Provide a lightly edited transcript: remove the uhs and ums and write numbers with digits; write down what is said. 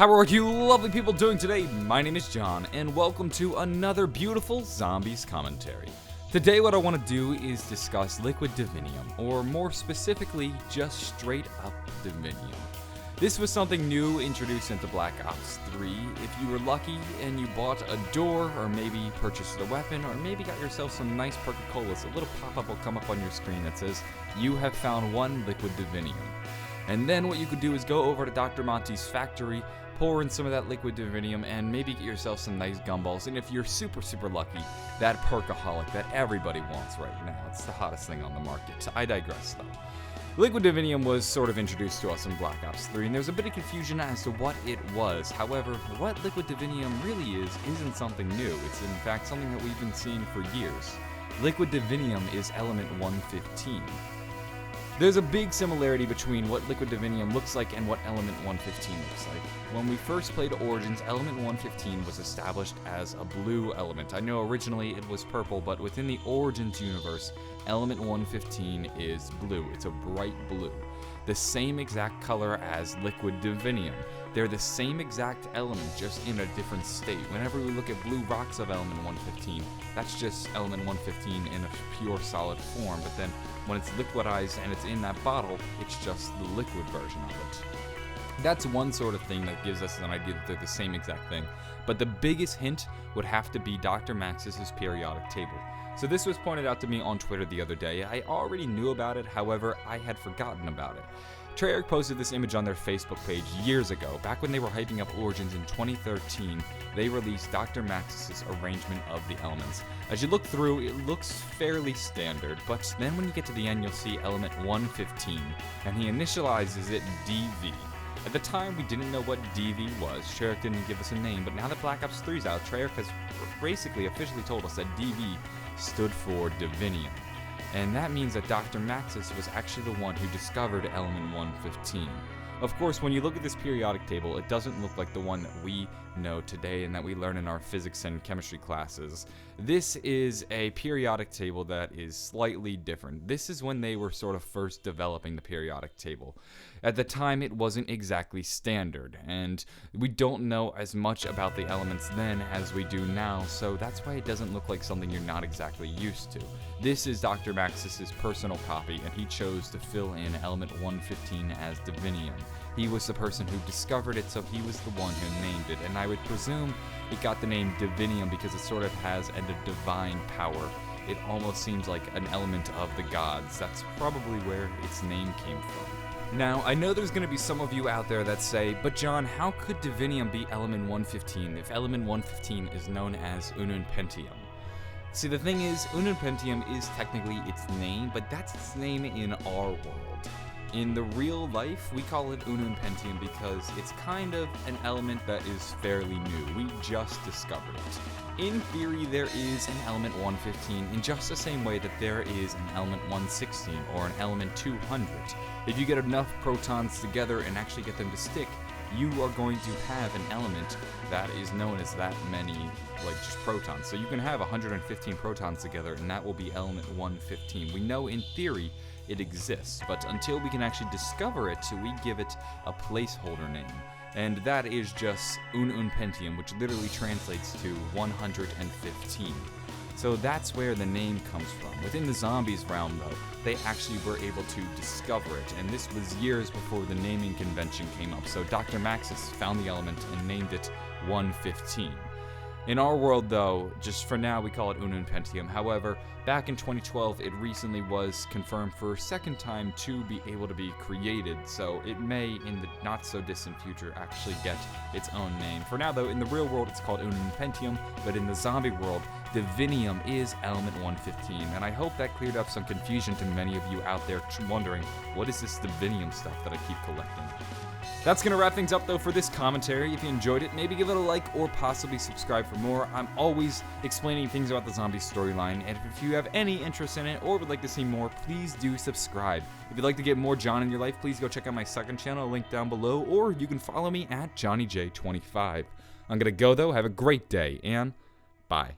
How are you lovely people doing today? My name is John, and welcome to another beautiful Zombies commentary. Today what I want to do is discuss liquid Divinium, or more specifically, just straight up Divinium. This was something new introduced into Black Ops 3. If you were lucky and you bought a door, or maybe purchased a weapon, or maybe got yourself some nice Perca-Colas, a little pop-up will come up on your screen that says, "You have found one liquid Divinium." And then what you could do is go over to Dr. Monty's factory, pour in some of that liquid Divinium, and maybe get yourself some nice gumballs. And if you're super lucky, that Perkaholic that everybody wants right now. It's the hottest thing on the market. I digress though. Liquid Divinium was sort of introduced to us in Black Ops 3, and there's a bit of confusion as to what it was. However, what liquid Divinium really is isn't something new. It's in fact something that we've been seeing for years. Liquid Divinium is element 115. There's a big similarity between what liquid Divinium looks like and what element 115 looks like. When we first played Origins, element 115 was established as a blue element. I know originally it was purple, but within the Origins universe, element 115 is blue. It's a bright blue. The same exact color as liquid Divinium. They're the same exact element, just in a different state. Whenever we look at blue rocks of element 115, that's just element 115 in a pure solid form, but then when it's liquidized and it's in that bottle, it's just the liquid version of it. That's one sort of thing that gives us an idea that they're the same exact thing. But the biggest hint would have to be Dr. Maxis' periodic table. So this was pointed out to me on Twitter the other day. I already knew about it, however, I had forgotten about it. Treyarch posted this image on their Facebook page years ago. Back when they were hyping up Origins in 2013, they released Dr. Maxis' arrangement of the elements. As you look through, it looks fairly standard, but then when you get to the end, you'll see element 115, and he initializes it DV. At the time, we didn't know what DV was. Treyarch didn't give us a name, but now that Black Ops 3 is out, Treyarch has basically officially told us that DV stood for Divinium. And that means that Dr. Maxis was actually the one who discovered element 115. Of course, when you look at this periodic table, it doesn't look like the one that we know today and that we learn in our physics and chemistry classes. This is a periodic table that is slightly different. This is when they were sort of first developing the periodic table. At the time, it wasn't exactly standard, and we don't know as much about the elements then as we do now, so that's why it doesn't look like something you're not exactly used to. This is Dr. Maxis' personal copy, and he chose to fill in element 115 as Divinium. He was the person who discovered it, so he was the one who named it, and I would presume it got the name Divinium because it sort of has a divine power. It almost seems like an element of the gods. That's probably where its name came from. Now, I know there's going to be some of you out there that say, but John, how could Divinium be element 115 if element 115 is known as Unum Pentium? See, the thing is, Unum Pentium is technically its name, but that's its name in our world. In the real life, we call it Unum Pentium because it's kind of an element that is fairly new. We just discovered it. In theory, there is an element 115 in just the same way that there is an element 116 or an element 200. If you get enough protons together and actually get them to stick, you are going to have an element that is known as that many, just protons. So you can have 115 protons together, and that will be element 115. We know in theory it exists, but until we can actually discover it, we give it a placeholder name. And that is just Unum Pentium, which literally translates to 115. So that's where the name comes from. Within the zombies realm, though, they actually were able to discover it, and this was years before the naming convention came up. So Dr. Maxis found the element and named it 115. In our world, though, just for now, we call it Unum Pentium. However, back in 2012, it recently was confirmed for a second time to be able to be created, so it may, in the not-so-distant future, actually get its own name. For now, though, in the real world, it's called Unum Pentium, but in the zombie world, Divinium is element 115, and I hope that cleared up some confusion to many of you out there wondering, what is this Divinium stuff that I keep collecting? That's going to wrap things up, though, for this commentary. If you enjoyed it, maybe give it a like or possibly subscribe for more. I'm always explaining things about the zombie storyline, and if you have any interest in it or would like to see more, please do subscribe. If you'd like to get more John in your life, please go check out my second channel, link down below, or you can follow me at JohnnyJ25. I'm going to go, though. Have a great day, and bye.